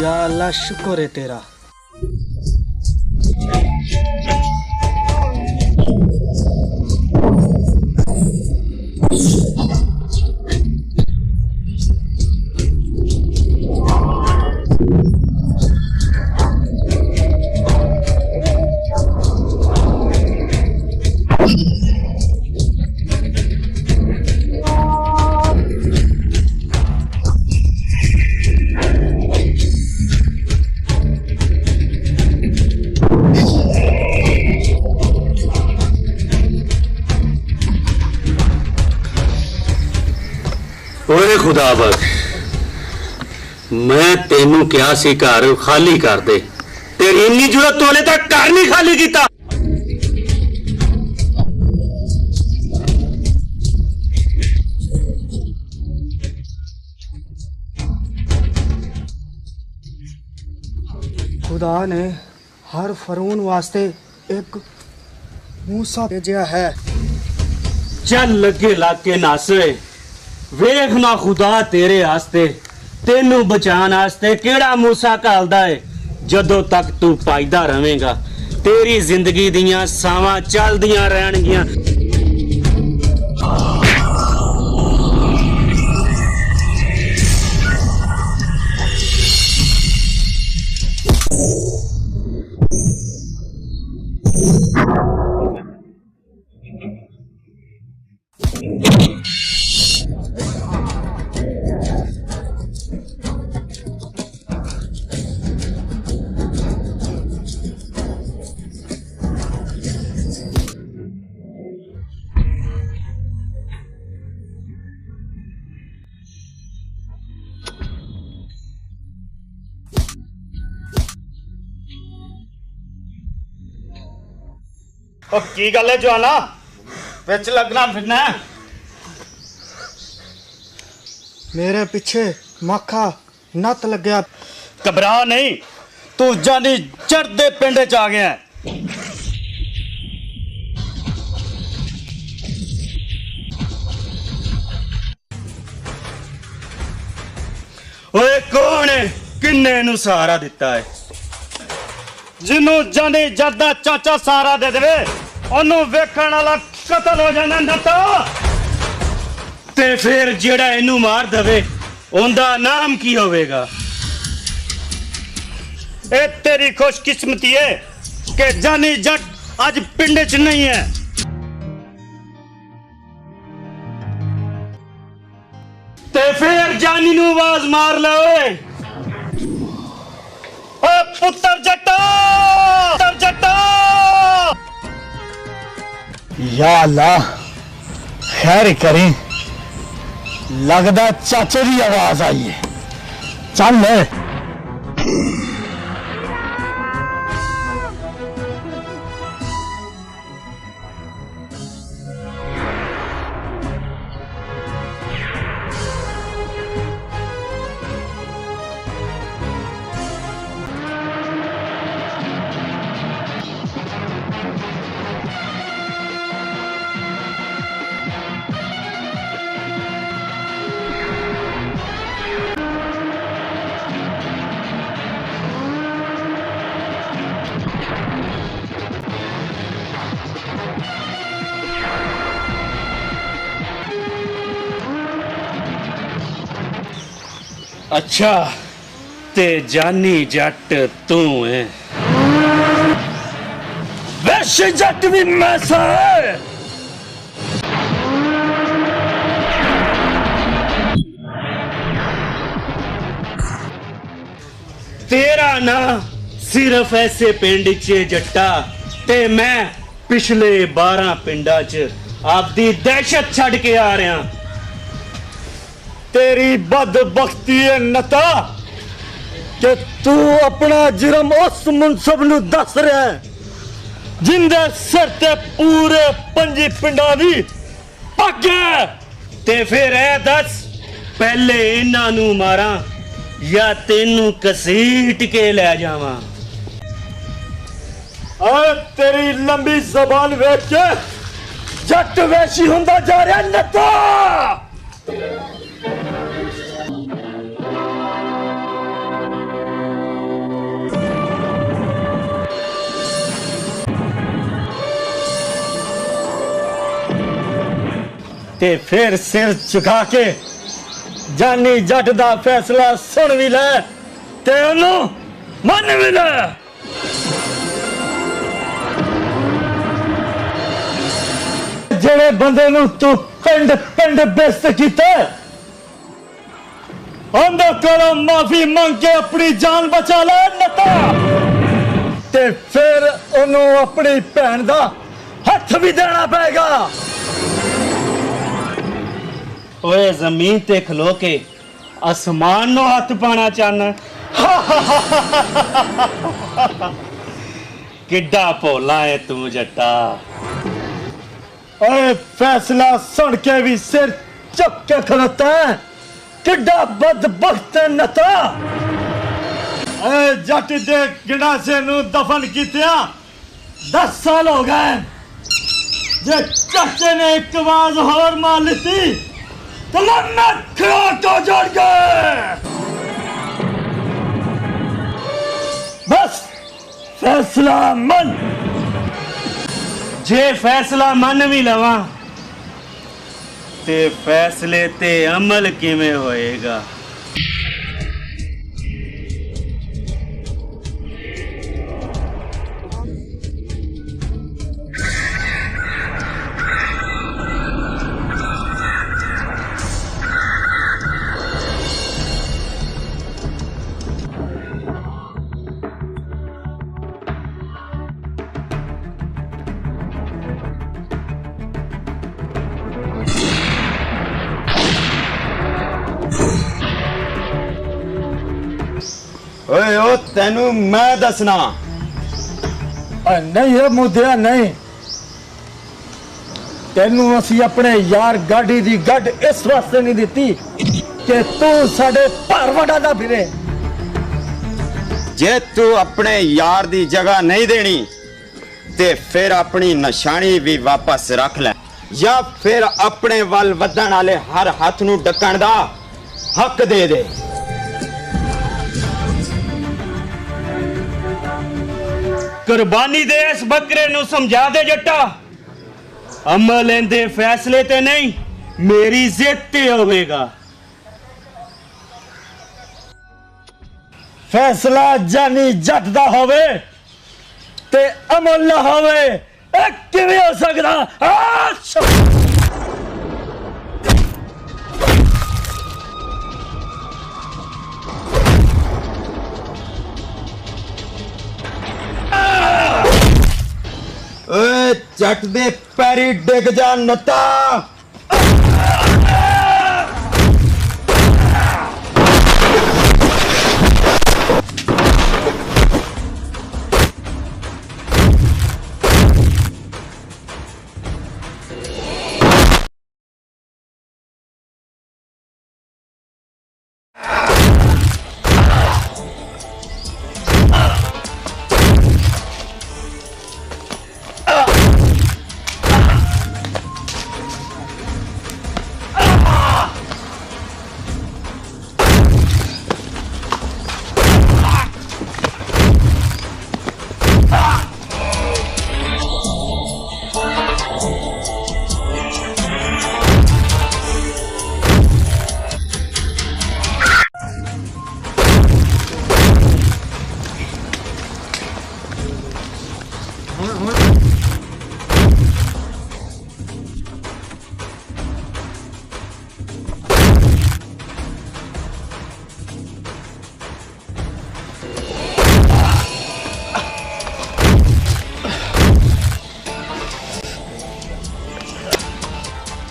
या अल्लाह शुक्र है तेरा। ओए खुदा बख्श, मैं तेनू क्या सी घर खाली कर दे, तेरी इन्नी जरूरत तो हले तक घर नहीं खाली किया। खुदा ने हर फरून वास्ते एक मूसा भेजा है। चल लगे लाके नासे वेखना खुदा तेरे आस्ते तेनू बचान आस्ते केड़ा मूसा घालदा है। जदों तक तू पाईदा रवेगा तेरी जिंदगी दियां सावां चलदियां रहणगियां। की गल है जवाना, विच लगना फिरना? मेरे पीछे मक्खा नत लग गया। घबरा नहीं, तू जानी जड़ दे पिंड च आ गया। ओए कौन है किन्ने नू सहारा दिता है? जिन्हों जानी जड़ दा चाचा सहारा दे देवे ओनू वेखण वाला कतल हो जाना नता। ते फिर जेड़ा इनू मार दवे उनदा नाम की होवेगा? ए तेरी खुशकिस्मती है कि जानी जट अज पिंड च नहीं है। ते फिर जानी नू आवाज मार ले। ओ पुत्र जट्टा, पुत्र जट्टा। या अल्लाह खैर करें, लगदा चाचे की आवाज आई है। चल अच्छा ते जानी जट तू है? वैश्य जट भी मैं सा है। तेरा ना सिर्फ ऐसे पिंड च जट्टा ते मैं पिछले 12 पिंडा च आपदी दहशत छड़ के आ रहा। तेरी बदबख्ती है नता कि तू अपना जुर्म उस मुनसब नू दस रहा है जिंदे सिर ते पूरे 5 पिंडा दी पग है। ते फिर ऐ दस पहले इन्हां नू मारा या तेनू कसीट के ले जावां? और तेरी लंबी जबान वेख के जट वैशी हुंदा जा रहा नता। ਤੇ ਫਿਰ ਸਿਰ ਝੁਕਾ ਕੇ ਜਾਨੀ ਜੱਟ ਦਾ ਫੈਸਲਾ ਸੁਣ ਵੀ ਲੈ ਤੇ ਉਹਨੂੰ ਮੰਨ ਵੀ ਲੈ। ਜਿਹੜੇ ਬੰਦੇ ਨੂੰ ਤੂੰ ਪਿੰਡ ਪਿੰਡ ਬੇਇੱਜ਼ਤ ਕੀਤਾ, ਉਹਦੇ ਕੋਲੋਂ ਮਾਫੀ ਮੰਗ ਕੇ ਆਪਣੀ ਜਾਨ ਬਚਾ ਲੈ ਨੱਤਾ, ਤੇ ਫਿਰ ਉਹਨੂੰ ਆਪਣੀ ਭੈਣ ਦਾ ਹੱਥ ਵੀ ਦੇਣਾ ਪਏਗਾ। ਓਏ ਜ਼ਮੀਨ ਤੇ ਖਲੋ ਕੇ ਅਸਮਾਨ ਨੂੰ ਹੱਥ ਪਾਣਾ ਚਾਹਨਾ? ਕਿੱਡਾ ਭੋਲਾ ਹੈ ਤੂੰ ਜੱਟਾ। ਓਏ ਫੈਸਲਾ ਸੁਣ ਕੇ ਵੀ ਸਿਰ ਚੁੱਕ ਕੇ ਖਲੋਤਾ ਹੈ, ਕਿੱਡਾ ਬਦਬਖਤ ਹੈ ਨੱਤਾ। ਓਏ ਜੱਟ ਦੇ ਗੰਡਾਸੇ ਨੂੰ ਦਫਨ ਕੀਤਿਆਂ 10 ਸਾਲ ਹੋ ਗਏ। ਜੇ ਚਾਚੇ ਨੇ ਇੱਕ ਆਵਾਜ਼ ਹੋਰ ਮਾਰ ਲਿੱਤੀ ਤਾਂ ਮੈਂ ਖੜਾ ਤੋਂ ਜੜ ਗਏ। ਬਸ ਫੈਸਲਾ ਮੰਨ। ਜੇ ਫੈਸਲਾ ਮੰਨ ਵੀ ਲਵਾਂ ਤੇ ਫੈਸਲੇ ਤੇ ਅਮਲ ਕਿਵੇਂ ਹੋਏਗਾ? ਓਏ ਓ ਤੈਨੂੰ ਮੈਂ ਦੱਸਣਾ। ਨਹੀਂ ਇਹ ਮੁੱਦਿਆ ਨਹੀਂ, ਤੈਨੂੰ ਅਸੀਂ ਆਪਣੇ ਯਾਰ ਗਾਡੀ ਦੀ ਗੱਡ ਇਸ ਵਾਸਤੇ ਨਹੀਂ ਦਿੱਤੀ ਕਿ ਤੂੰ ਸਾਡੇ ਭਰ ਵਡਾਦਾ ਫਿਰੇ। ਜੇ ਤੂੰ ਆਪਣੇ ਯਾਰ ਦੀ ਜਗ੍ਹਾ ਨਹੀਂ ਦੇਣੀ ਤੇ ਫਿਰ ਆਪਣੀ ਨਿਸ਼ਾਨੀ ਵੀ ਵਾਪਸ ਰੱਖ ਲੈ, ਜਾਂ ਫਿਰ ਆਪਣੇ ਵੱਲ ਵਧਣ ਵਾਲੇ ਹਰ ਹੱਥ ਨੂੰ ਡੱਕਣ ਦਾ ਹੱਕ ਦੇ ਦੇ। ਕੁਰਬਾਨੀ ਦੇ ਇਸ ਬੱਕਰੇ ਨੂੰ ਸਮਝਾ ਦੇ ਜੱਟਾ, ਅਮਲ ਇਹਦੇ ਫੈਸਲੇ ਤੇ ਨਹੀਂ ਮੇਰੀ ਜ਼ਿੱਦ ਤੇ ਹੋਵੇਗਾ। ਫੈਸਲਾ ਜਾਨੀ ਜੱਟ ਦਾ ਹੋਵੇ ਤੇ ਅਮਲ ਨਾ ਹੋਵੇ, ਇਹ ਕਿਵੇਂ ਹੋ ਸਕਦਾ? ਓਏ ਜੱਟ ਦੇ ਪੈਰੀ ਡਿੱਗ ਜਾ ਨੱਤਾ।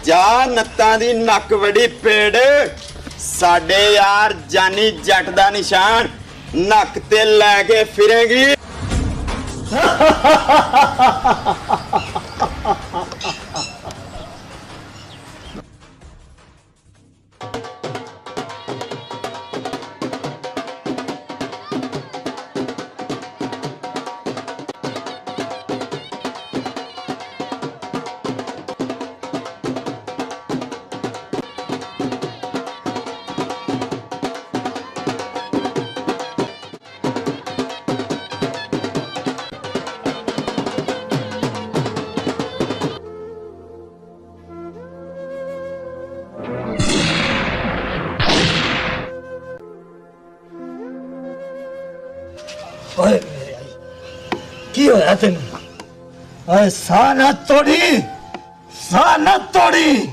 ਜਾ ਨੱਤਾਂ ਦੀ ਨੱਕ ਵੜੀ ਪੇੜ, ਸਾਡੇ ਯਾਰ ਜਾਨੀ ਜੱਟ ਦਾ ਨਿਸ਼ਾਨ ਨੱਕ ਤੇ ਲੈ ਕੇ ਫਿਰੇਗੀ। ਓਏ ਕੀ ਹੋਇਆ ਤੈਨੂੰ? ਓਏ ਸਾਹ ਨਾ ਤੋੜੀ, ਸਾਹ ਨਾ ਤੋੜੀ।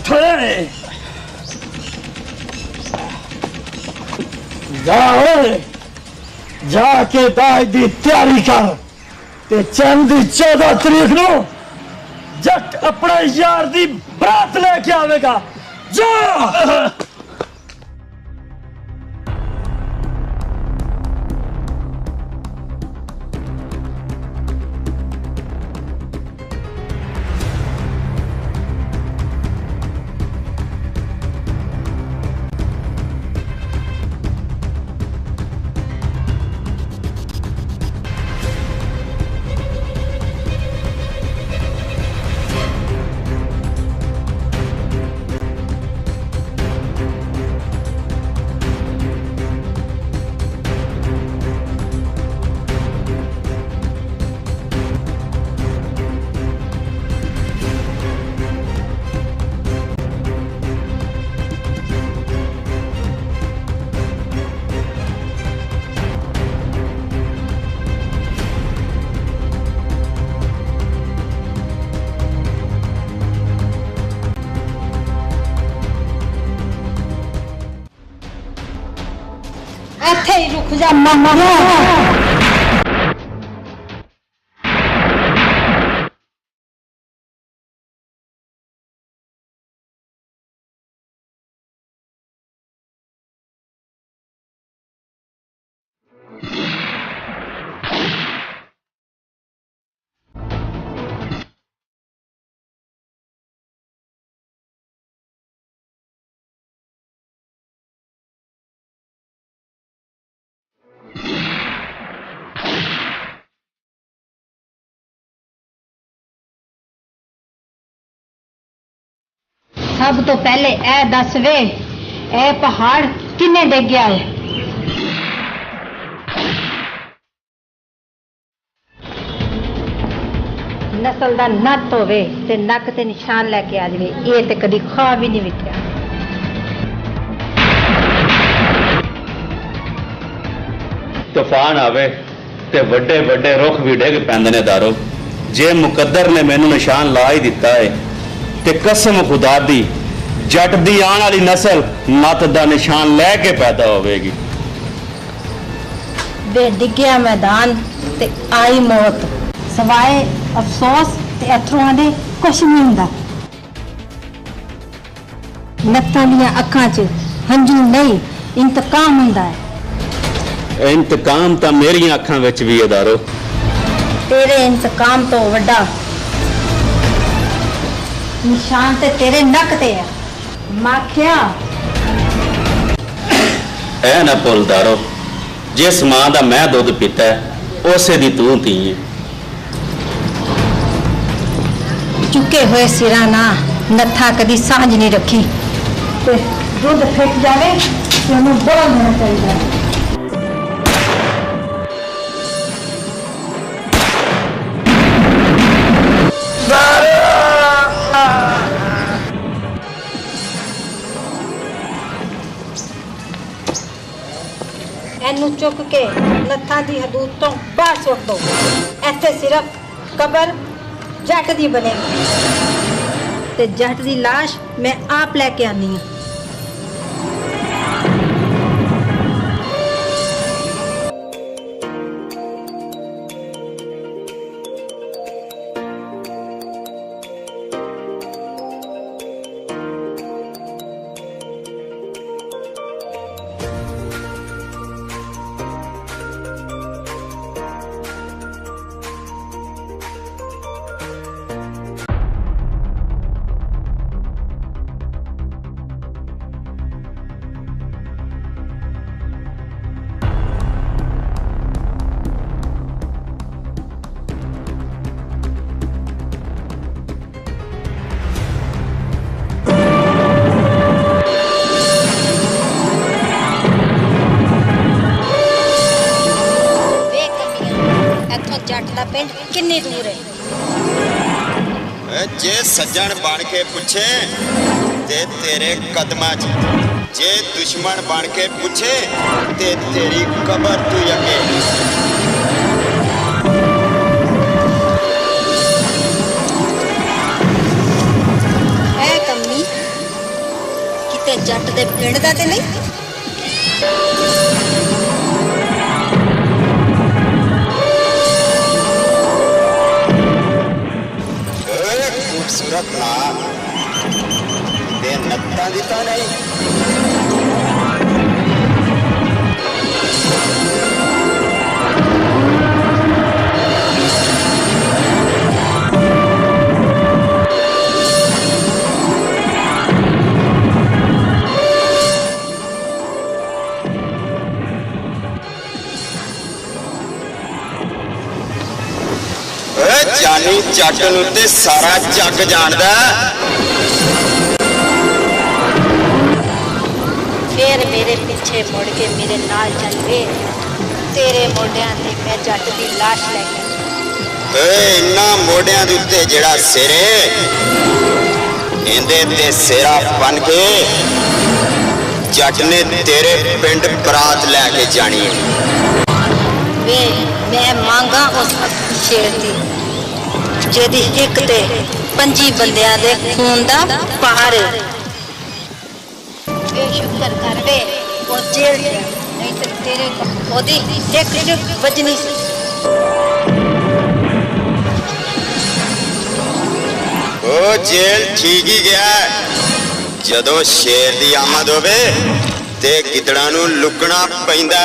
ਠੋਏ ਜਾ ਓਏ, ਜਾ ਕੇ ਦਾਜ ਦੀ ਤਿਆਰੀ ਕਰ ਤੇ ਚੰਦ ਦੀ 14 ਤਰੀਕ ਨੂੰ ਜੱਟ ਆਪਣੇ ਯਾਰ ਦੀ ਬਰਾਤ ਲੈ ਕੇ ਆਵੇਗਾ। ਜਾ ਇੱਥੇ ਹੀ ਰੁਕ ਜਾ ਮਾਮਾ। ਸਭ ਤੋਂ ਪਹਿਲੇ ਇਹ ਦੱਸ ਵੇ, ਇਹ ਪਹਾੜ ਕਿੰਨੇ ਡਿੱਗਿਆ ਹੈ? ਨਸਲ ਦਾ ਨੱਤ ਹੋਵੇ ਤੇ ਨੱਕ ਤੇ ਨਿਸ਼ਾਨ ਲੈ ਕੇ ਆ ਜਾਵੇ, ਇਹ ਤੇ ਕਦੀ ਖਾ ਵੀ ਨਹੀਂ ਵੇਖਿਆ। ਤੂਫਾਨ ਆਵੇ ਤੇ ਵੱਡੇ ਵੱਡੇ ਰੁੱਖ ਵੀ ਡਿੱਗ ਪੈਂਦੇ ਨੇ ਦਾਰੋ। ਜੇ ਮੁਕੱਦਰ ਨੇ ਮੈਨੂੰ ਨਿਸ਼ਾਨ ਲਾ ਹੀ ਦਿੱਤਾ ਹੈ ਤੇ ਕਸਮ ਖੁਦਾ ਦੀ ਜੱਟ ਦੀ ਆਉਣ ਵਾਲੀ ਨਸਲ ਨੱਤ ਦਾ ਨਿਸ਼ਾਨ ਲੈ ਕੇ ਪੈਦਾ ਹੋਵੇਗੀ। ਵੇ ਡਿੱਗਿਆ ਮੈਦਾਨ ਤੇ ਆਈ ਮੌਤ, ਸਵਾਏ ਅਫਸੋਸ ਤੇ ਅਥਰੂਆਂ ਦੇ ਕੁਛ ਨਹੀਂ ਹੁੰਦਾ। ਨੱਤਾਂ ਦੀਆਂ ਅੱਖਾਂ 'ਚ ਹੰਝੂ ਨਹੀਂ, ਇੰਤਕਾਮ ਹੁੰਦਾ ਹੈ। ਇੰਤਕਾਮ ਤਾਂ ਮੇਰੀਆਂ ਅੱਖਾਂ ਵਿੱਚ ਵੀ ਹੈ ਦਾਰੋ। ਤੇਰੇ ਇੰਤਕਾਮ ਤੋਂ ਵੱਡਾ ਨਿਸ਼ਾਨ ਤੇ ਤੇਰੇ ਨੱਕ ਤੇ ਹੈ। ਮਾਖਿਆ ਐ ਨਾ ਭੁੱਲ ਦਾਰੋ, ਜਿਸ ਮਾਂ ਦਾ ਮੈਂ ਦੁੱਧ ਪੀਤਾ ਹੈ ਉਸੇ ਦੀ ਤੂੰ ਧੀ ਹੈ। ਚੁੱਕੇ ਹੋਏ ਸਿਰਾਂ ਨਾਲ ਨੱਥਾ ਕਦੀ ਸਾਂਝ ਨਹੀਂ ਰੱਖੀ ਤੇ ਦੁੱਧ ਫੇਟ ਜਾਵੇ ਤੇ ਉਹਨੂੰ ਬੜਾ ਹੋਣਾ ਚਾਹੀਦਾ ਹੈ। ਇਹਨੂੰ ਚੁੱਕ ਕੇ ਨੱਥਾਂ ਦੀ ਹਦੂਦ ਤੋਂ ਬਾਹਰ ਸੁੱਟ ਦੋ। ਇੱਥੇ ਸਿਰਫ ਕਬਰ ਜੱਟ ਦੀ ਬਣੇਗੀ ਤੇ ਜੱਟ ਦੀ ਲਾਸ਼ ਮੈਂ ਆਪ ਲੈ ਕੇ ਆਨੀ ਆ। ਜੱਟ ਦਾ ਪਿੰਡ ਕਿੰਨੀ ਦੂਰ ਹੈ? ਜੇ ਸੱਜਣ ਬਣ ਕੇ ਪੁੱਛੇ ਤੇ ਤੇਰੇ ਕਦਮਾਂ 'ਚ, ਜੇ ਦੁਸ਼ਮਣ ਬਣ ਕੇ ਪੁੱਛੇ ਤੇ ਤੇਰੀ ਕਬਰ ਤੋਂ ਅੱਗੇ। ਐ ਕੰਮੀ ਕਿਤੇ ਜੱਟ ਦੇ ਪਿੰਡ ਦਾ ਤੇ ਨਹੀਂ? ਖੂਬਸੂਰਤ ਨਾ ਤੇ ਨੱਤਾਂ ਦੀ ਤਾਂ ਨਹੀਂ। ਜਾਨੀ ਜੱਟ ਨੂੰ ਤੇ ਸਾਰਾ ਜੱਗ ਜਾਣਦਾ। ਫੇਰ ਮੇਰੇ ਪਿੱਛੇ ਮੁੜ ਕੇ ਮੇਰੇ ਨਾਲ ਚੱਲ ਵੇ, ਤੇਰੇ ਮੋਢਿਆਂ ਤੇ ਮੈਂ ਜੱਟ ਦੀ ਲਾਸ਼ ਲੈ ਕੇ। ਇਹਨਾਂ ਮੋਢਿਆਂ ਦੇ ਉੱਤੇ ਜਿਹੜਾ ਸਿਰ ਏ, ਇਹਦੇ ਤੇ ਸਿਰਾ ਬਨ ਕੇ ਜੱਟ ਨੇ ਤੇਰੇ ਪਿੰਡ ਬਰਾਤ ਲੈ ਕੇ ਜਾਣੀ ਹੈ। ਵੇ ਮੈਂ ਮੰਗਾ ਉਸ ਸ਼ੇਰ ਦੀ ਜਿਹਦੀ ਹਿੱਕ ਤੇ 5 ਬੰਦਿਆਂ ਦੇ ਖੂਨ ਦਾ ਪਹਾੜ। ਵੇ ਸ਼ੁਕਰ ਕਰ ਵੇ ਉਹ ਜੇਲ੍ਹ ਗਿਆ, ਨਹੀਂ ਤੇ ਤੇਰੇ ਉਹਦੀ ਇੱਕ ਵੱਜਣੀ ਸੀ। ਉਹ ਜੇਲ੍ਹ ਠੀਕ ਹੀ ਗਿਆ। ਜਦੋਂ ਸ਼ੇਰ ਦੀ ਆਮਦ ਹੋਵੇ ਤੇ ਗਿੱਦੜਾਂ ਨੂੰ ਲੁਕਣਾ ਪੈਂਦਾ।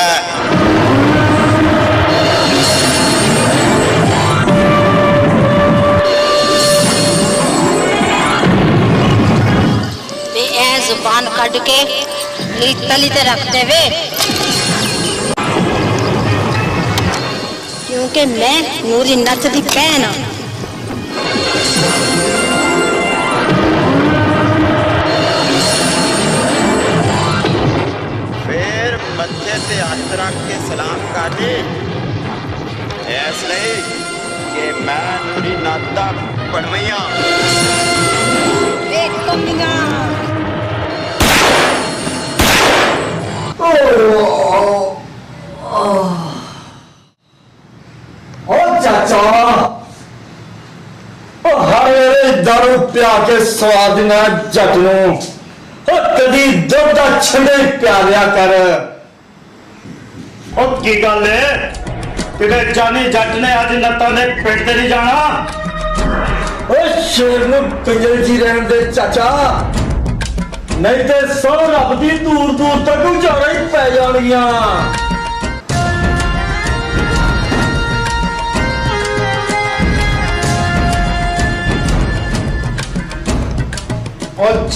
जुबान कट के तली ते रखते वे, क्योंकि मैं नूरी नथ दी भैन हाँ। फिर मत्थे ते हथ रख के सलाम कर दे, इसलिए कि मैं नूरी नथ दा पड़वैया। चाचा हरे दारू पिया के स्वाद ना जट नू कदी दुध छंडे पिया लिया कर। की गल है कि जानी जट ने अज नत्ता ने पिंड ते नहीं जाना? शेर नू पिंजरे च रहन दे चाचा, नहीं ते सौ रब दी दूर दूर तक उजाड़ा ही पै जानियां।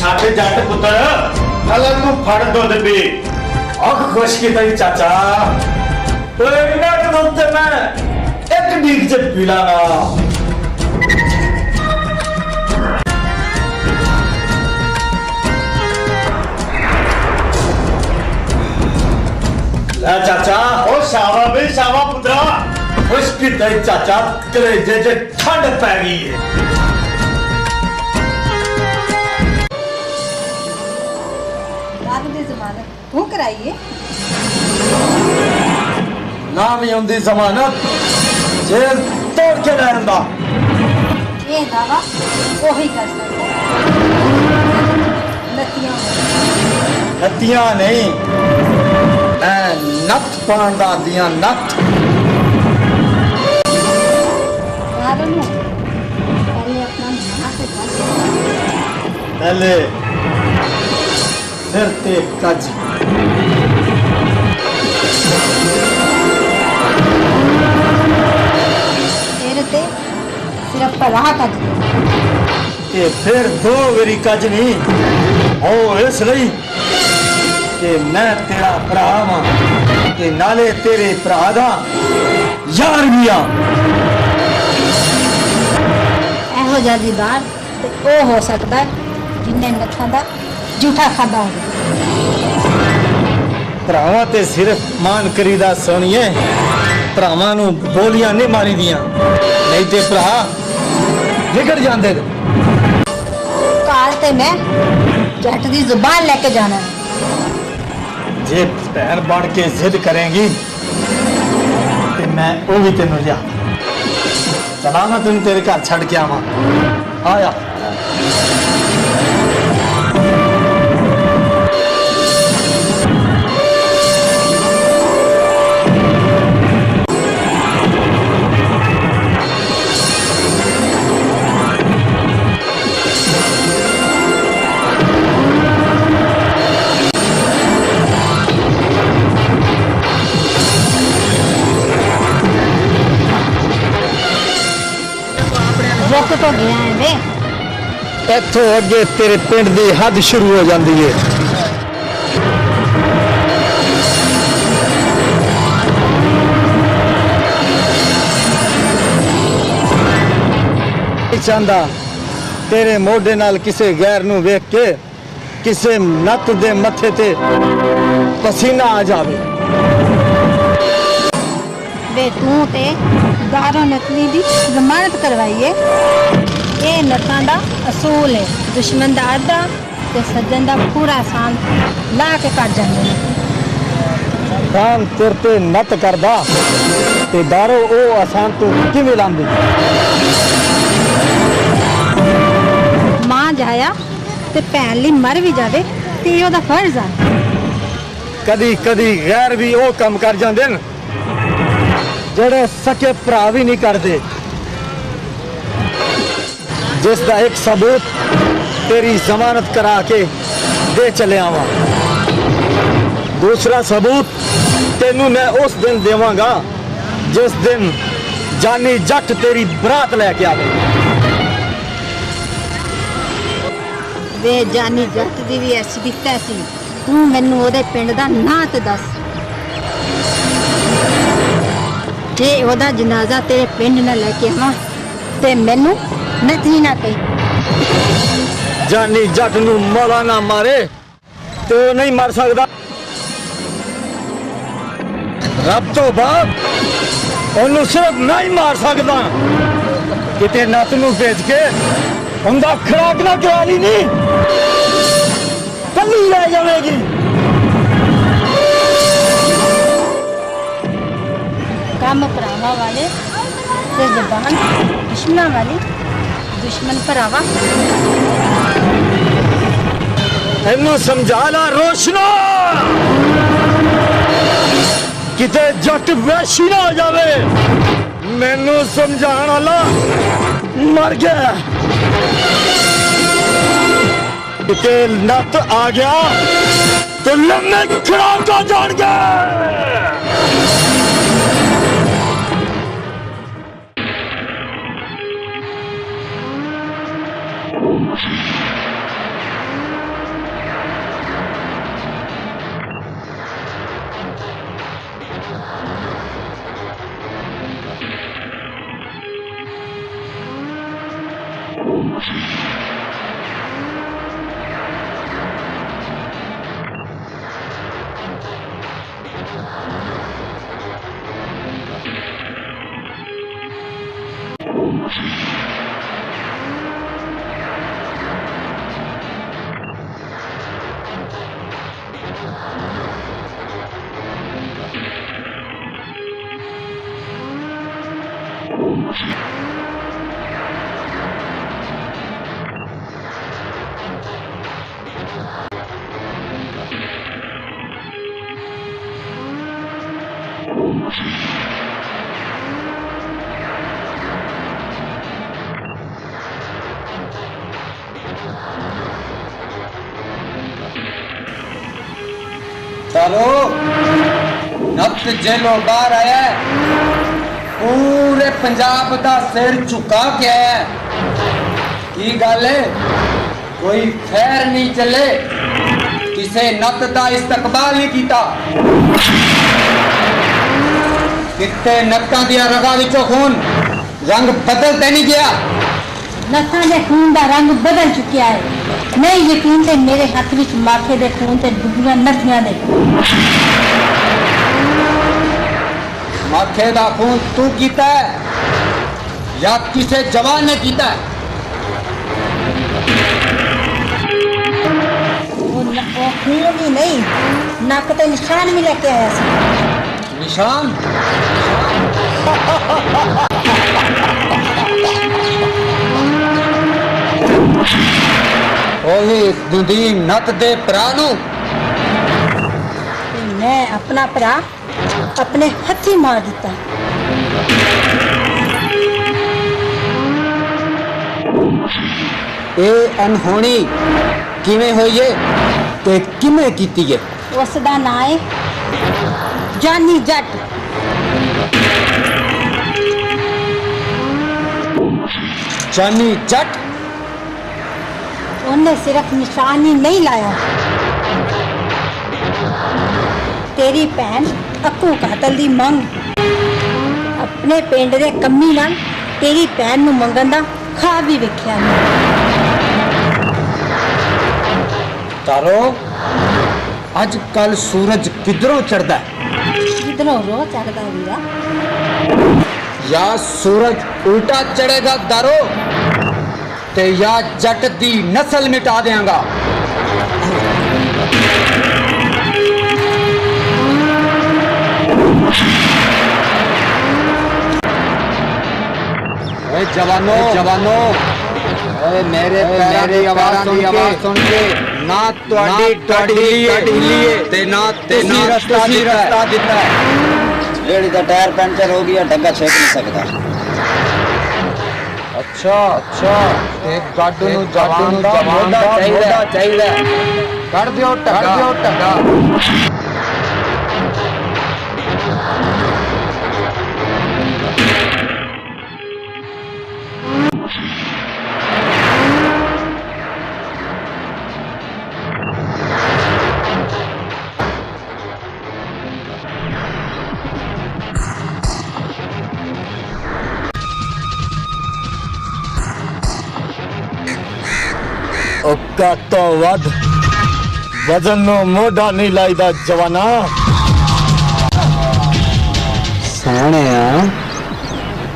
छाटे जट पुत्र हला तू फड़ दुध पी। खुश की तई चाचा, तो इन्ना दुध ते मैं एक डीक च पी लांगा। चाचा ओ शावा भी शावा पुत्रा, खुश की तई चाचा, कलेजे च ठंड पै गई है। तू कराइए ना भी आंदी जमानत जेल तोड़ के रहन दा। ये दावा वही कर सकता नतियां नतियां नहीं, मैं नथ पान दा दियां नथ। पहले अपना मां से पहले सिर ते कज, सिर्फ पलाह कज ते फिर 2 वारी कज नहीं हो, इसलिए कि मैं तेरा भरा वां ते नाले तेरे भरा दा यार भी आ। एहो जल्दी बार ते ओ हो सकता है जिन्ने नथां दा झूठा खादा हो। भरावां ते सिर्फ मान करीदा सोनिए, भरावां नू बोलियां नहीं मारी दियां, नहीं ते भरा ਵਿਗੜ ਜਾਂਦੇ ਨੇ। काल ते मैं जट दी जुबान लेके जाना है। ਜੇ ਭੈਣ ਬਣ ਕੇ ਜ਼ਿੱਦ ਕਰੇਂਗੀ ਤੇ ਮੈਂ ਉਹ ਵੀ ਤੈਨੂੰ ਲਿਆ ਚਲਾ ਮੈਂ ਤੈਨੂੰ ਤੇਰੇ ਘਰ ਛੱਡ ਕੇ ਆਵਾਂ। ਆਇਆ रुक तो गया है वे। ਇੱਥੋਂ ਅੱਗੇ ਤੇਰੇ ਪਿੰਡ ਦੀ ਹੱਦ ਸ਼ੁਰੂ ਹੋ ਜਾਂਦੀ ਏ। ਨਹੀਂ ਚਾਹੁੰਦਾ ਤੇਰੇ ਮੋਢੇ ਨਾਲ ਕਿਸੇ ਗੈਰ ਨੂੰ ਵੇਖ ਕੇ ਕਿਸੇ ਨੱਤ ਦੇ ਮੱਥੇ ਤੇ ਪਸੀਨਾ ਆ ਜਾਵੇ। वे तू ते दारो नकली दी जमानत करवाई है। ये नतां दा असूल है। दुश्मन दा आधा ते सज्जन दा पूरा सान ला के कट जांदे ने। ਕਾਮ ਤੇਰੇ ਤੇ ਨੱਤ ਕਰਦਾ ਤੇ ਦਾਰੋ ਉਹ ਆਸਾਨ ਤੋਂ ਕਿਵੇਂ ਲਾਂਦੇ। मां जाया ते भैन ली मर भी जावे ते ओदा फर्ज है। ਕਦੀ ਕਦੀ ਗੈਰ ਵੀ ਉਹ ਕੰਮ ਕਰ ਜਾਂਦੇ ਨੇ ਜਿਹੜੇ ਸਕੇ ਭਰਾ ਵੀ ਨਹੀਂ ਕਰਦੇ। ਜਿਸ ਦਾ ਇੱਕ ਸਬੂਤ ਤੇਰੀ ਜ਼ਮਾਨਤ ਕਰਾ ਕੇ ਦੇ ਚਲਿਆ ਵਾਂ। ਦੂਸਰਾ ਸਬੂਤ ਤੈਨੂੰ ਮੈਂ ਉਸ ਦਿਨ ਦੇਵਾਂਗਾ ਜਿਸ ਦਿਨ ਜਾਨੀ ਜੱਟ ਤੇਰੀ ਬਰਾਤ ਲੈ ਕੇ ਆਵੇ। वे जानी जट दी भी ऐसी दी तैसी तू मैनू ओदे पिंड दा नां ते दस जे ओदा जनाजा तेरे पिंड ना लेके आवां ते मैनू नथी ना कही। ਜਾਨੀ ਜੱਟ ਨੂੰ ਮੌਲਾ ਨਾ ਮਾਰੇ ਤੇ ਉਹ ਨਹੀਂ ਮਰ ਸਕਦਾ। ਰੱਬ ਤੋਂ ਬਾਅਦ ਉਹਨੂੰ ਸਿਰਫ ਨਹੀਂ ਮਾਰ ਸਕਦਾ। ਕਿਤੇ ਨੱਤ ਨੂੰ ਭੇਜ ਕੇ ਉਹਦਾ ਖਰਾਕ ਨਾ ਕਰਾ ਲਈ ਨਹੀਂ ਕੱਲੀ ਰਹਿ ਜਾਵੇਗੀ। काम भरावा वाले ते जबान दुश्मना वाली दुश्मन भरावा। ਇਹਨੂੰ ਸਮਝਾ ਲਾ ਰੋਸ਼ਨਾ ਕਿਤੇ ਜੱਟ ਵੈਸ਼ੀ ਨਾ ਹੋ ਜਾਵੇ। ਮੈਨੂੰ ਸਮਝਾਉਣ ਵਾਲਾ ਮਰ ਗਿਆ। ਕਿਤੇ ਨੱਤ ਆ ਗਿਆ ਤੇ ਲੰਮੇ ਖੜਾਕਾ ਜਾਣਗੇ। चलो नफ्स जेलों बाहर आया है, पूरे पंजाब का सिर झुका के आया है। की गल है, कोई खैर नहीं चले, किसे नत का इस्तकबाल नहीं किया। कितने नत्तां दिया रगा विचों खून रंग बदलते नहीं गया। नत्थां दे खून दा रंग बदल चुकिया है। नहीं यकीन ते मेरे हाथ विच माखे दे खून ते डुबियां नदियां दे। माखे दा खून तू कीता है या किसे जवान ने कीता है? ਉਹ ਖੂਨ ਹੀ ਨਹੀਂ, ਨੱਕ ਤੇ ਨਿਸ਼ਾਨ ਵੀ ਲੈ ਕੇ ਆਇਆ ਸੀ। ਨਿਸ਼ਾਨ? ਉਹੀ ਦੁਦੀ ਨੱਤ ਦੇ ਭਰਾ ਨੂੰ ਤੇ ਮੈਂ ਆਪਣਾ ਭਰਾ ਆਪਣੇ ਹੱਥੀਂ ਮਾਰ ਦਿੱਤਾ। ਇਹ ਅਨਹੋਣੀ ਕਿਵੇਂ ਹੋਈ ਏ ਤੇ ਕਿਵੇਂ ਕੀਤੀ ਏ? ਉਸ ਦਾ ਨਾਂ ਹੈ ਜਾਨੀ ਜੱਟ। ਜਾਨੀ ਜੱਟ? ਉਹਨੇ ਸਿਰਫ ਨਿਸ਼ਾਨ ਹੀ ਨਹੀਂ ਲਾਇਆ, ਤੇਰੀ ਭੈਣ ਅੱਕੂ ਕਾਤਲ ਦੀ ਮੰਗ ਆਪਣੇ ਪਿੰਡ ਦੇ ਕੰਮੀ ਨਾਲ ਤੇਰੀ ਭੈਣ ਨੂੰ ਮੰਗਣ ਦਾ ਖਾ ਵੀ ਵੇਖਿਆ ਮੈਂ। ਤਾਰੋ, ਅੱਜ ਕੱਲ ਸੂਰਜ ਕਿੱਧਰੋਂ ਚੜਦਾ ਹੈ? ਜਿੱਧਰੋਂ ਰੋਹ ਚੜਦਾ ਵੀਰਾ। ਜਾਂ ਸੂਰਜ ਉਲਟਾ ਚੜੇਗਾ ਦਾਰੋ, ਤੇ ਜਾਂ ਜੱਟ ਦੀ ਨਸਲ ਮਿਟਾ ਦਿਆਂਗਾ। ਓਏ ਜਵਾਨੋ, ਓਏ ਮੇਰੇ ਪੈਰਾਂ ਦੀ ਆਵਾਜ਼ ਸੁਣ ਕੇ ਨਾ ਤੁਹਾਡੀ ਹਿੱਲੀ ਤੇ ਨਾ ਤੁਸੀਂ ਰਸਤਾ ਦਿੱਤਾ ਹੈ। ਜਿਹੜੀ ਦਾ ਟਾਇਰ ਪੈਂਚਰ ਹੋ ਗਿਆ, ਡੱਗਾ ਛੇਕ ਨਹੀਂ ਸਕਦਾ। ਅੱਛਾ, ਤੇ ਗੱਡ ਨੂੰ ਜਵਾਨ ਦਾ ਮੋਢਾ ਚਾਹੀਦਾ। ਕੱਢ ਦਿਓ ਟੱਗਾ। ਔਕਾਤ ਤੋਂ ਵੱਧ ਵਜ਼ਨ ਨੂੰ ਮੋਢਾ ਨਹੀਂ ਲਾਈਦਾ ਜਵਾਨਾ। ਸੋਹਣਿਆ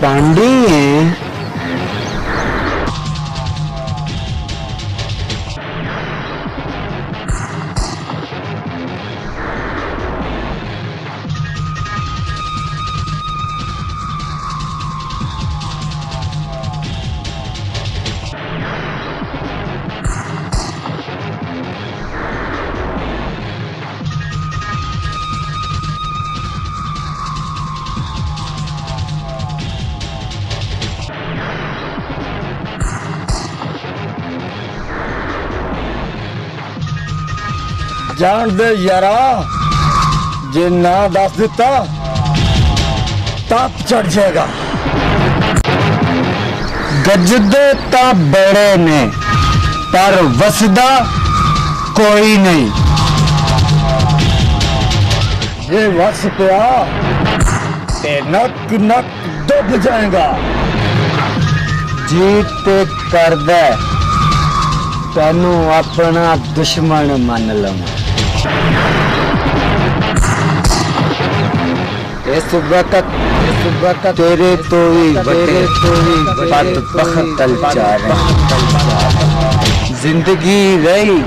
ਪਾਂਡੀ ਏ। ਜਾਣ ਦੇ ਯਾਰਾ, ਜੇ ਨਾ ਦੱਸ ਦਿੱਤਾ ਤਾਂ ਚੜ ਜਾਏਗਾ। ਗੱਜਦੇ ਤਾਂ ਬੜੇ ਨੇ ਪਰ ਵਸਦਾ ਕੋਈ ਨਹੀਂ। ਜੇ ਵਸ ਪਿਆ ਤੇ ਨੱਕ ਡੁੱਬ ਜਾਏਗਾ। ਜੀ ਤੇ ਕਰਦਾ ਤੈਨੂੰ ਆਪਣਾ ਦੁਸ਼ਮਣ ਮੰਨ ਲਵਾਂ। ਇਸ ਵਕਤ ਤੇਰੇ ਤੋਂ ਵੀ ਵੱਡੇ ਬਦਬਖਤ ਤਲਚਾ ਰਹੇ। ਜ਼ਿੰਦਗੀ ਰਹੀ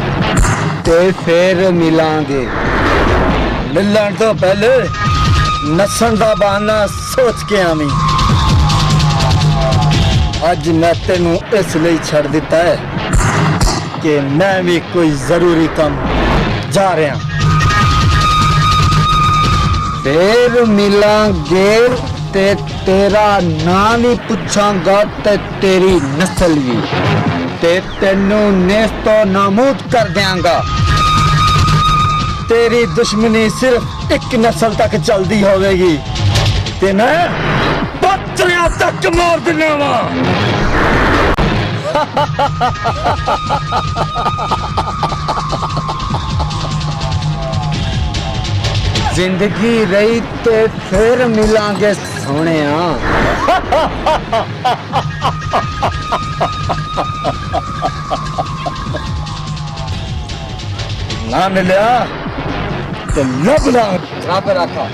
ਤੇ ਫੇਰ ਮਿਲਾਂਗੇ। ਮਿਲਣ ਤੋਂ ਪਹਿਲੇ ਨੱਸਣ ਦਾ ਬਹਾਨਾ ਸੋਚ ਕੇ ਆਵੀਂ। ਅੱਜ ਮੈਂ ਤੈਨੂੰ ਇਸ ਲਈ ਛੱਡ ਦਿੱਤਾ ਹੈ ਕਿ ਮੈਂ ਵੀ ਕੋਈ ਜ਼ਰੂਰੀ ਕੰਮ ਜਾ ਰਿਹਾ। ਫੇਰ ਮਿਲਾਂਗੇ ਤੇ ਤੇਰਾ ਨਾਂ ਵੀ ਪੁੱਛਾਂਗਾ ਤੇ ਤੇਰੀ ਨਸਲ ਵੀ, ਤੇ ਤੈਨੂੰ ਨੇਸਤੋ ਨਾਮੂਦ ਕਰ ਦਿਆਂਗਾ। ਤੇਰੀ ਦੁਸ਼ਮਣੀ ਸਿਰਫ ਇੱਕ ਨਸਲ ਤੱਕ ਚੱਲਦੀ ਹੋਵੇਗੀ ਤੇ ਮੈਂ ਬੱਚਿਆਂ ਤੱਕ ਮਾਰ ਦਿੰਦਾ ਵਾਂ। ਜ਼ਿੰਦਗੀ ਰਹੀ ਤੇ ਫੇਰ ਮਿਲਾਂਗੇ ਸੋਹਣਿਆ। ਨਾ ਮਿਲਿਆ ਤੇ ਲੱਭ ਲਾ। ਰੱਬ ਰੱਖਾ।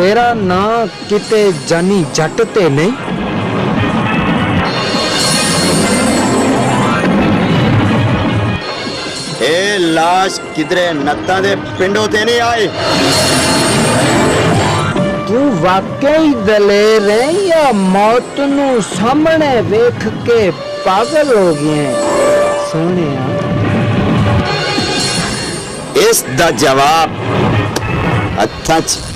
तेरा ना किते जानी जट ते नहीं? ए लाश किधरे नत्ता दे पिंडों ते नहीं आए। तू वाकई दलेर है या मौत नू सामने वेख के पागल हो गए सोने? इस दा जवाब हत्था च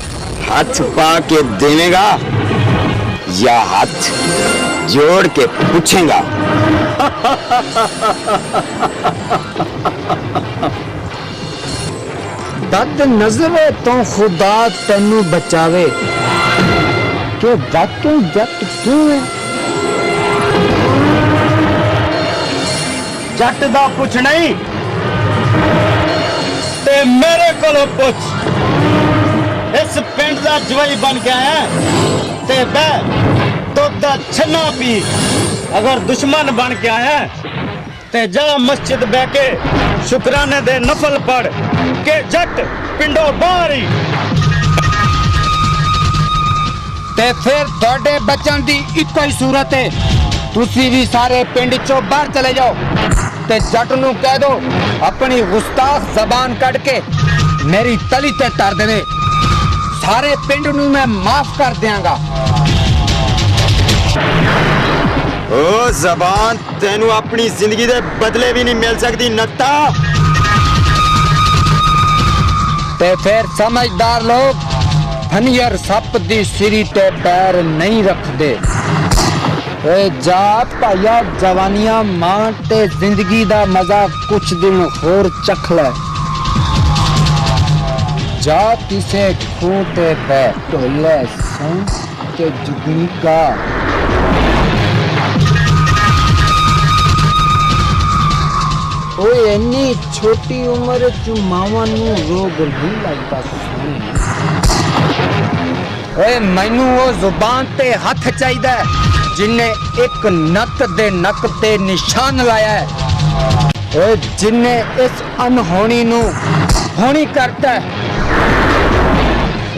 हाथ पा के देवेगा या हाथ जोड़ के पूछेगा? दद नजरे तो खुदा तेनू बचावे कि वाकई जट क्यों है? जट दा पुछ नहीं ते मेरे कोलों पुछ। इस पिंड दा जवाई बन के आया ते बह दुध दा छन्ना पी। अगर दुश्मन बन के आया ते जा मस्जिद बह के शुक्राने दे नफल पढ़ के जट पिंडों बाहर ही। ते फिर थोड़े बच्चन दी इको ही सूरत है, तुसी भी सारे पिंड चो बाहर चले जाओ ते जट नू कह दो अपनी गुस्ताख जबान कट के मेरी तली ते टर देवे। सारे पिंड नू मैं माफ कर दियांगा। ओ जबान तेनू अपनी जिंदगी दे बदले भी नहीं मिल सकती नत्ता। ते फिर समझदार लोग फनियर सप दी सिरी ते पैर नहीं रखदे। ए जा भाइया जवानियां मां ते जिंदगी दा मजा कुछ दिन होर चख ले। जा किसे खूह ते बैठ ढोले सों के जुगनी का। ओए इन्नी छोटी उम्र च मावां नू रोग नहीं लगता सोने। ओए मैनू वो जुबान ते हथ चाहिदा जिन्ने एक नक दे नक ते निशान लाया है। ओए जिन्ने इस अनहोनी नू होनी करता है।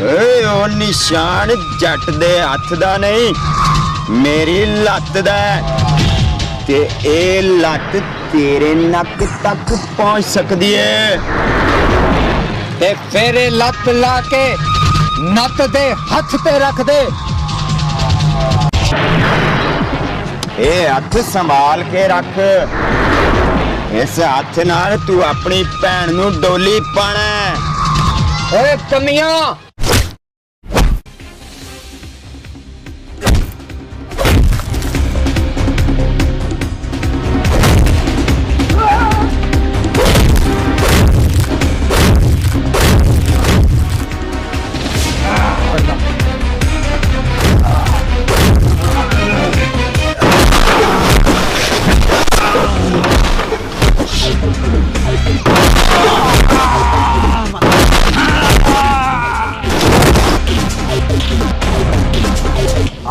ओ निशान जट दे हथ दा नहीं मेरी लत्त दा है ते ए लत्त तेरे नक तक पहुंच सकदी है। ते फिर लत ला के नक दे हथ पे रख दे। ए हथ संभाल के रख। इस हथ नाल तू अपनी भैन नू डोली पाना। ओए कमियां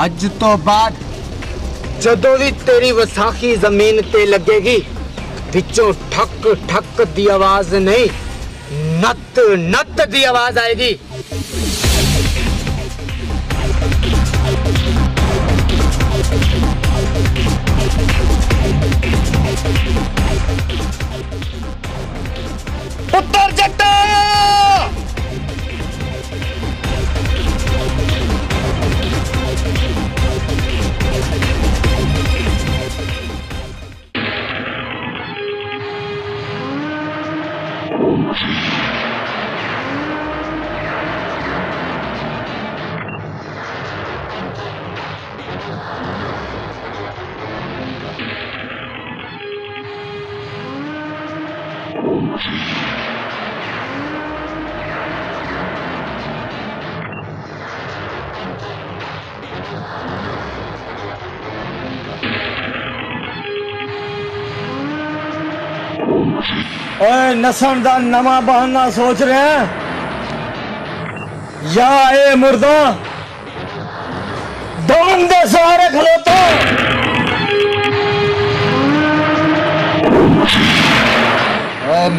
अज तो बाद जदों भी तेरी वसाखी जमीन ते लगेगी पिछों ठक ठक दी आवाज नहीं नत नत दी आवाज आएगी। पुत्र जट्टा ओए नसन दा नवा बहाना सोच रहे हैं या ए मुर्दा दम दे सहारे खलोता।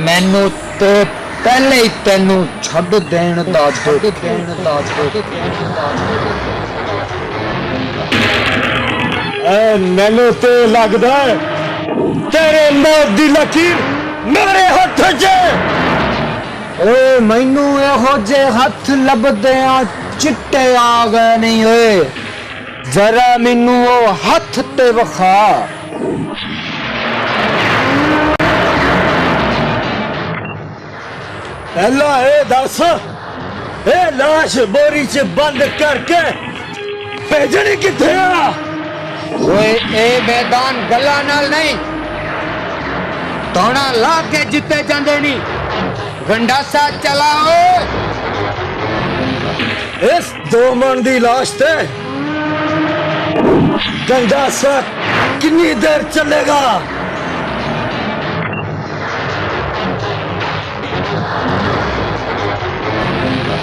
मैनू ते ਪਹਿਲੇ ਹੀ ਤੈਨੂੰ ਛੱਡ ਦੇਣ ਦਾ ਮੈਨੂੰ ਤੇ ਲੱਗਦਾ ਹੈ ਤੇਰੇ ਮੌਤ ਦੀ ਲਕੀਰ ਮੇਰੇ ਹੱਥ 'ਚ ਓਏ ਮੈਨੂੰ ਇਹੋ ਜੇ ਹੱਥ ਲੱਭਦੇ ਆ ਚਿੱਟੇ ਆ ਗਏ ਨਹੀਂ ਓਏ ਜ਼ਰਾ ਮੈਨੂੰ ਉਹ ਹੱਥ ਤੇ ਵਿਖਾ ਪਹਿਲਾਂ ਇਹ ਦੱਸ ਇਹ ਲਾਸ਼ ਬੋਰੀ 'ਚ ਬੰਦ ਕਰਕੇ ਭੇਜਣੀ ਕਿੱਥੇ ਆ ਓਏ ਇਹ ਮੈਦਾਨ ਗੱਲਾਂ ਨਾਲ ਨਹੀਂ ਤੋਣਾ ਲਾ ਕੇ ਜਿੱਤੇ ਜਾਂਦੇ ਨਹੀਂ ਗੰਡਾਸਾ ਚਲਾਓ ਇਸ 2 ਮਣ ਦੀ ਲਾਸ਼ ਤੇ ਗੰਡਾਸਾ ਕਿੰਨੀ ਦੇਰ ਚੱਲੇਗਾ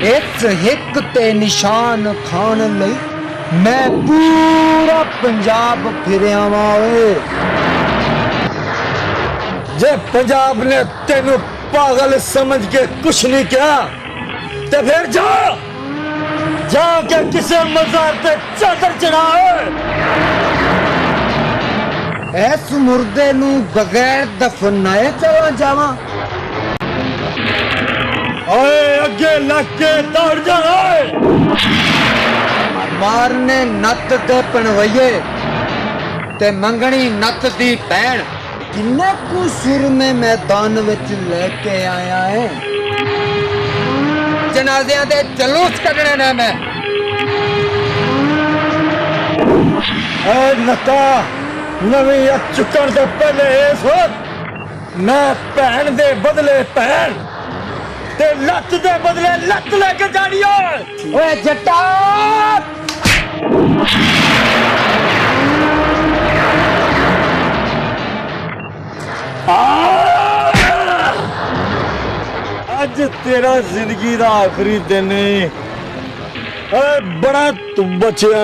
ਇਸ ਹਿੱਕ ਤੇ ਨਿਸ਼ਾਨ ਖਾਣ ਲਈ ਮੈਂ ਪੂਰਾ ਪੰਜਾਬ ਫਿਰਿਆ ਵਾਂ ਓਏ ਜੇ ਪੰਜਾਬ ਨੇ ਤੈਨੂੰ ਪਾਗਲ ਸਮਝ ਕੇ ਕੁਛ ਨਹੀਂ ਕਿਹਾ ਤੇ ਫਿਰ ਜਾ ਕੇ ਕਿਸੇ ਮਜ਼ਾਰ ਤੇ ਚਾਦਰ ਚੜਾਏ ਇਸ ਮੁਰਦੇ ਨੂੰ ਬਗੈਰ ਦਫਨਾਏ ਚਲਾ ਜਾਵਾਂ ਓਏ ਅੱਗੇ ਲੱਗ ਕੇ ਦੌੜ ਜਾ ਓਏ ਮਾਰਨੇ ਨੱਤ ਤੇ ਪਣਵਈਏ ਤੇ ਮੰਗਣੀ ਨੱਤ ਦੀ ਭੈਣ ਕਿੰਨੇ ਕੁ ਸੁਰਮੇ ਮੈਦਾਨ ਵਿੱਚ ਲੈ ਕੇ ਆਇਆ ਹੈ ਜਨਾਜ਼ਿਆਂ ਦੇ ਜਲੂਸ ਕੱਢਣੇ ਨੇ ਮੈਂ ਏ ਨਤਾ ਨਵੀਂ ਅੱਖ ਚੁੱਕਣ ਤੋਂ ਪਹਿਲੇ ਇਹ ਸੋਚ ਮੈਂ ਭੈਣ ਦੇ ਬਦਲੇ ਭੈਣ ਤੇ ਲੱਤ ਦੇ ਬਦਲੇ ਲੱਤ ਲੈ ਕੇ ਜਾਣੀ ਓਏ ਜੱਟਾ ਅੱਜ ਤੇਰਾ ਜ਼ਿੰਦਗੀ ਦਾ ਆਖਰੀ ਦਿਨ ਏ ਓਏ ਬੜਾ ਤੂੰ ਬਚਿਆ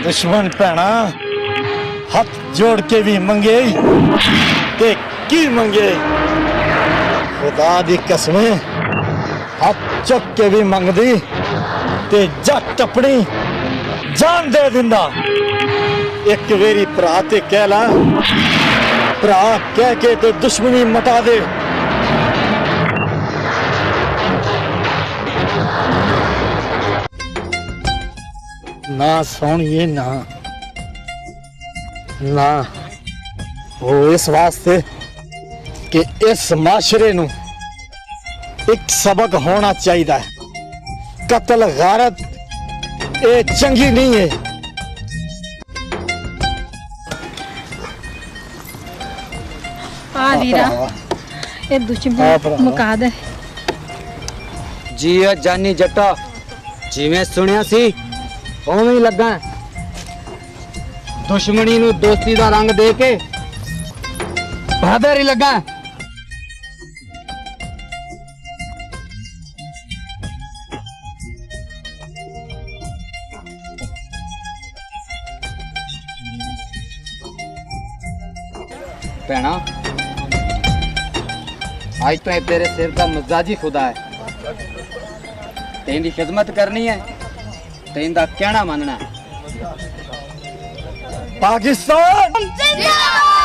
दुश्मन भैना हाथ जोड़ के भी मंगे ते की मंगे खुदा दी कसमें हाथ चुक के भी मंगदी ते जट अपनी जान दे दिंदा एक वेरी भरा ते कह ला भरा कह के ते दुश्मनी मटा दे ना सोनिए ना ना वो इस वास्ते कि इस माशरे नू एक सबक होना चाहिए कत्ल गारत ये चंगी नहीं है वीरा ये दुश्मन मुका दे जी जानी जट्टा जिवें सुनिया सी उवें ही लगा दुश्मनी नू दोस्ती दा रंग दे के बहादुर ही लगा भैना आज तो तेरे सिर का मजाजी खुदा है तेरी खिदमत करनी है तेन दा कहना मानना पाकिस्तान जिंदाबाद।